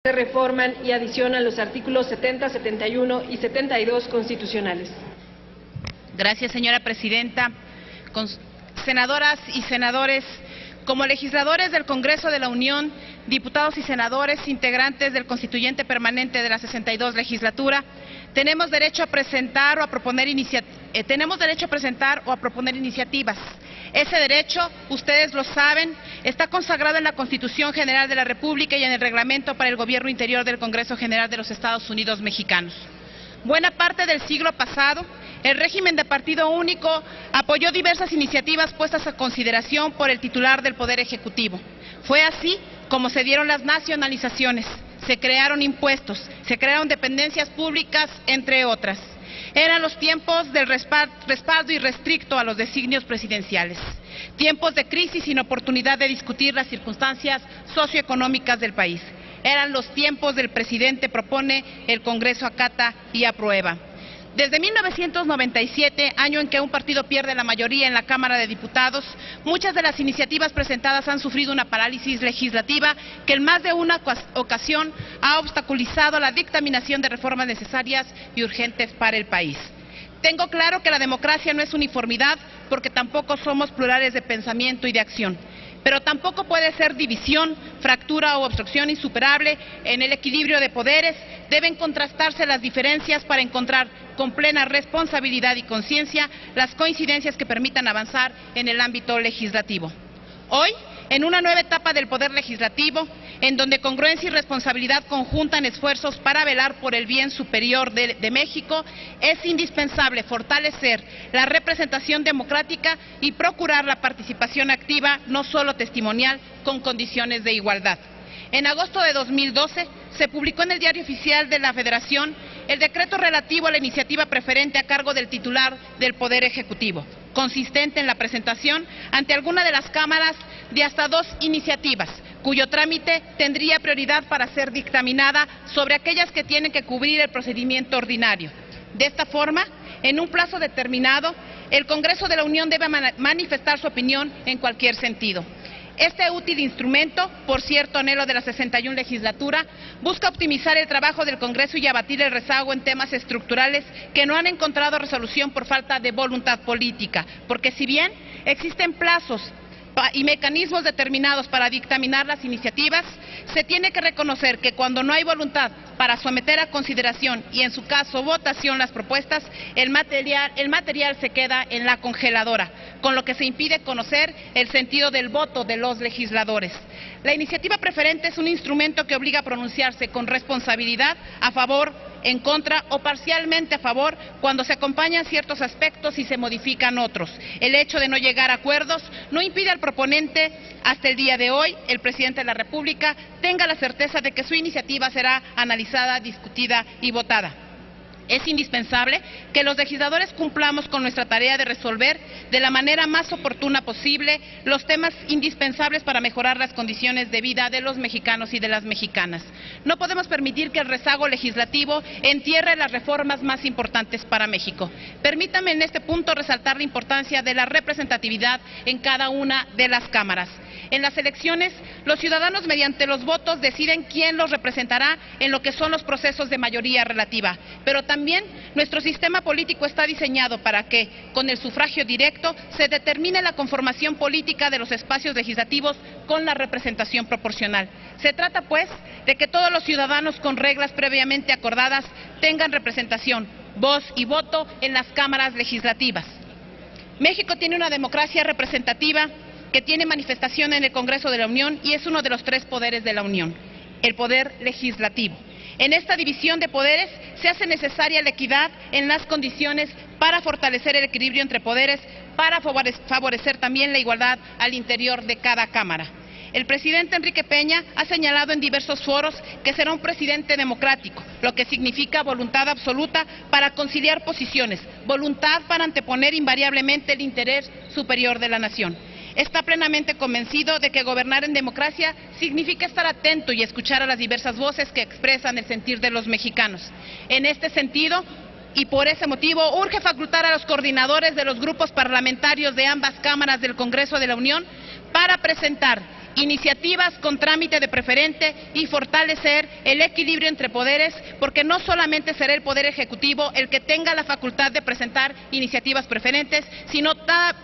de reforma y adición a los artículos 70, 71 y 72 constitucionales. Gracias, señora presidenta. Senadoras y senadores, como legisladores del Congreso de la Unión, diputados y senadores integrantes del Constituyente Permanente de la 62 legislatura, tenemos derecho a presentar o a proponer iniciativas. Ese derecho, ustedes lo saben, está consagrado en la Constitución General de la República y en el Reglamento para el Gobierno Interior del Congreso General de los Estados Unidos Mexicanos. Buena parte del siglo pasado, el régimen de partido único apoyó diversas iniciativas puestas a consideración por el titular del Poder Ejecutivo. Fue así como se dieron las nacionalizaciones, se crearon impuestos, se crearon dependencias públicas, entre otras. Eran los tiempos del respaldo irrestricto a los designios presidenciales, tiempos de crisis sin oportunidad de discutir las circunstancias socioeconómicas del país. Eran los tiempos del presidente propone, el Congreso acata y aprueba. Desde 1997, año en que un partido pierde la mayoría en la Cámara de Diputados, muchas de las iniciativas presentadas han sufrido una parálisis legislativa que en más de una ocasión ha obstaculizado la dictaminación de reformas necesarias y urgentes para el país. Tengo claro que la democracia no es uniformidad, porque tampoco somos plurales de pensamiento y de acción. Pero tampoco puede ser división, fractura o obstrucción insuperable. En el equilibrio de poderes deben contrastarse las diferencias para encontrar con plena responsabilidad y conciencia las coincidencias que permitan avanzar en el ámbito legislativo. Hoy, en una nueva etapa del Poder Legislativo, en donde congruencia y responsabilidad conjuntan esfuerzos para velar por el bien superior de México, es indispensable fortalecer la representación democrática y procurar la participación activa, no solo testimonial, con condiciones de igualdad. En agosto de 2012 se publicó en el Diario Oficial de la Federación el decreto relativo a la iniciativa preferente a cargo del titular del Poder Ejecutivo, consistente en la presentación ante alguna de las cámaras de hasta 2 iniciativas, cuyo trámite tendría prioridad para ser dictaminada sobre aquellas que tienen que cubrir el procedimiento ordinario. De esta forma, en un plazo determinado, el Congreso de la Unión debe manifestar su opinión en cualquier sentido. Este útil instrumento, por cierto anhelo de la 61 legislatura, busca optimizar el trabajo del Congreso y abatir el rezago en temas estructurales que no han encontrado resolución por falta de voluntad política, porque si bien existen plazos y mecanismos determinados para dictaminar las iniciativas, se tiene que reconocer que cuando no hay voluntad para someter a consideración y en su caso votación las propuestas, el material se queda en la congeladora, con lo que se impide conocer el sentido del voto de los legisladores. La iniciativa preferente es un instrumento que obliga a pronunciarse con responsabilidad a favor, en contra o parcialmente a favor cuando se acompañan ciertos aspectos y se modifican otros. El hecho de no llegar a acuerdos no impide al proponente, hasta el día de hoy, el presidente de la República, tenga la certeza de que su iniciativa será analizada, discutida y votada. Es indispensable que los legisladores cumplamos con nuestra tarea de resolver de la manera más oportuna posible los temas indispensables para mejorar las condiciones de vida de los mexicanos y de las mexicanas. No podemos permitir que el rezago legislativo entierre las reformas más importantes para México. Permítame en este punto resaltar la importancia de la representatividad en cada una de las cámaras. En las elecciones, los ciudadanos mediante los votos deciden quién los representará en lo que son los procesos de mayoría relativa, pero también nuestro sistema político está diseñado para que, con el sufragio directo, se determine la conformación política de los espacios legislativos con la representación proporcional. Se trata, pues, de que todos los ciudadanos con reglas previamente acordadas tengan representación, voz y voto en las cámaras legislativas. México tiene una democracia representativa que tiene manifestación en el Congreso de la Unión y es uno de los 3 poderes de la Unión, el poder legislativo. En esta división de poderes se hace necesaria la equidad en las condiciones para fortalecer el equilibrio entre poderes, para favorecer también la igualdad al interior de cada Cámara. El presidente Enrique Peña ha señalado en diversos foros que será un presidente democrático, lo que significa voluntad absoluta para conciliar posiciones, voluntad para anteponer invariablemente el interés superior de la nación. Está plenamente convencido de que gobernar en democracia significa estar atento y escuchar a las diversas voces que expresan el sentir de los mexicanos. En este sentido, y por ese motivo, urge facultar a los coordinadores de los grupos parlamentarios de ambas cámaras del Congreso de la Unión para presentar iniciativas con trámite de preferente y fortalecer el equilibrio entre poderes, porque no solamente será el Poder Ejecutivo el que tenga la facultad de presentar iniciativas preferentes, sino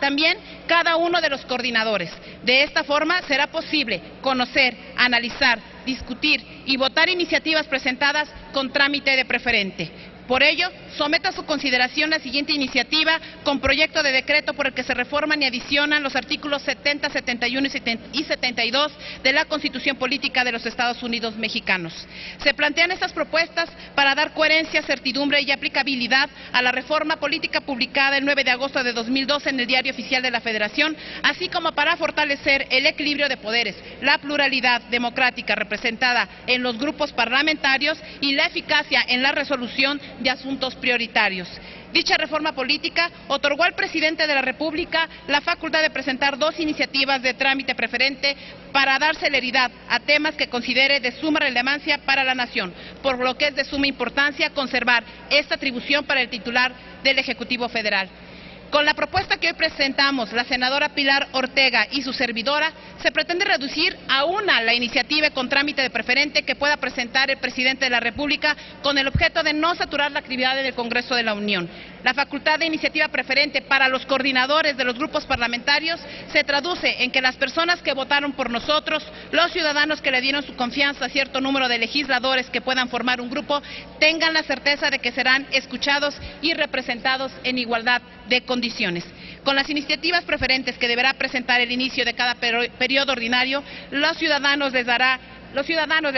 también cada uno de los coordinadores. De esta forma será posible conocer, analizar, discutir y votar iniciativas presentadas con trámite de preferente. Por ello, someto a su consideración la siguiente iniciativa con proyecto de decreto por el que se reforman y adicionan los artículos 70, 71 y 72 de la Constitución Política de los Estados Unidos Mexicanos. Se plantean estas propuestas para dar coherencia, certidumbre y aplicabilidad a la reforma política publicada el 9 de agosto de 2012 en el Diario Oficial de la Federación, así como para fortalecer el equilibrio de poderes, la pluralidad democrática representada en los grupos parlamentarios y la eficacia en la resolución de asuntos prioritarios. Dicha reforma política otorgó al presidente de la República la facultad de presentar 2 iniciativas de trámite preferente para dar celeridad a temas que considere de suma relevancia para la nación, por lo que es de suma importancia conservar esta atribución para el titular del Ejecutivo Federal. Con la propuesta que hoy presentamos, la senadora Pilar Ortega y su servidora, se pretende reducir a una la iniciativa con trámite de preferente que pueda presentar el presidente de la República con el objeto de no saturar la actividad del Congreso de la Unión. La facultad de iniciativa preferente para los coordinadores de los grupos parlamentarios se traduce en que las personas que votaron por nosotros, los ciudadanos que le dieron su confianza a cierto número de legisladores que puedan formar un grupo, tengan la certeza de que serán escuchados y representados en igualdad de condiciones. Con las iniciativas preferentes que deberá presentar el inicio de cada periodo ordinario, los ciudadanos le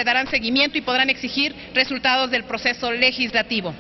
darán seguimiento y podrán exigir resultados del proceso legislativo.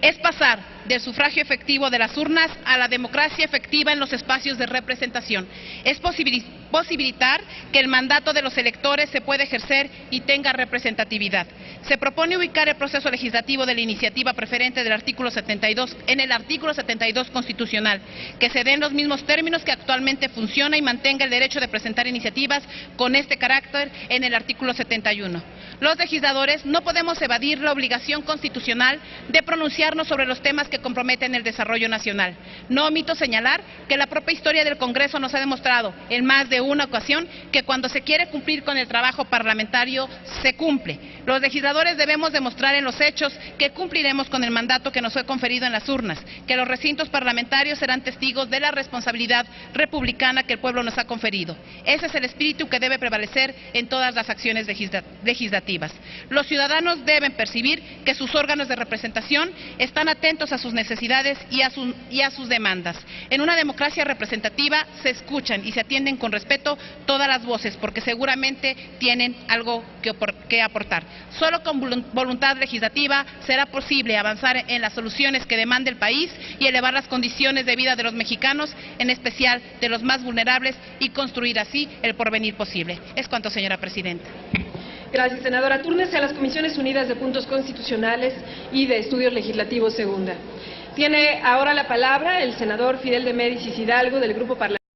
Es pasar del sufragio efectivo de las urnas a la democracia efectiva en los espacios de representación. Es posibilitar que el mandato de los electores se pueda ejercer y tenga representatividad. Se propone ubicar el proceso legislativo de la iniciativa preferente del artículo 72 en el artículo 72 constitucional, que se den los mismos términos que actualmente funciona y mantenga el derecho de presentar iniciativas con este carácter en el artículo 71. Los legisladores no podemos evadir la obligación constitucional de pronunciarnos sobre los temas que comprometen el desarrollo nacional. No omito señalar que la propia historia del Congreso nos ha demostrado en más de una ocasión que cuando se quiere cumplir con el trabajo parlamentario, se cumple. Los legisladores debemos demostrar en los hechos que cumpliremos con el mandato que nos fue conferido en las urnas, que los recintos parlamentarios serán testigos de la responsabilidad republicana que el pueblo nos ha conferido. Ese es el espíritu que debe prevalecer en todas las acciones legislativas. Los ciudadanos deben percibir que sus órganos de representación están atentos a sus necesidades y a sus demandas. En una democracia representativa se escuchan y se atienden con respeto todas las voces, porque seguramente tienen algo que aportar. Solo con voluntad legislativa será posible avanzar en las soluciones que demanda el país y elevar las condiciones de vida de los mexicanos, en especial de los más vulnerables, y construir así el porvenir posible. Es cuanto, señora presidenta. Gracias, senadora. Túrnese a las Comisiones Unidas de Puntos Constitucionales y de Estudios Legislativos Segunda. Tiene ahora la palabra el senador Fidel de Médicis Hidalgo, del Grupo Parlamentario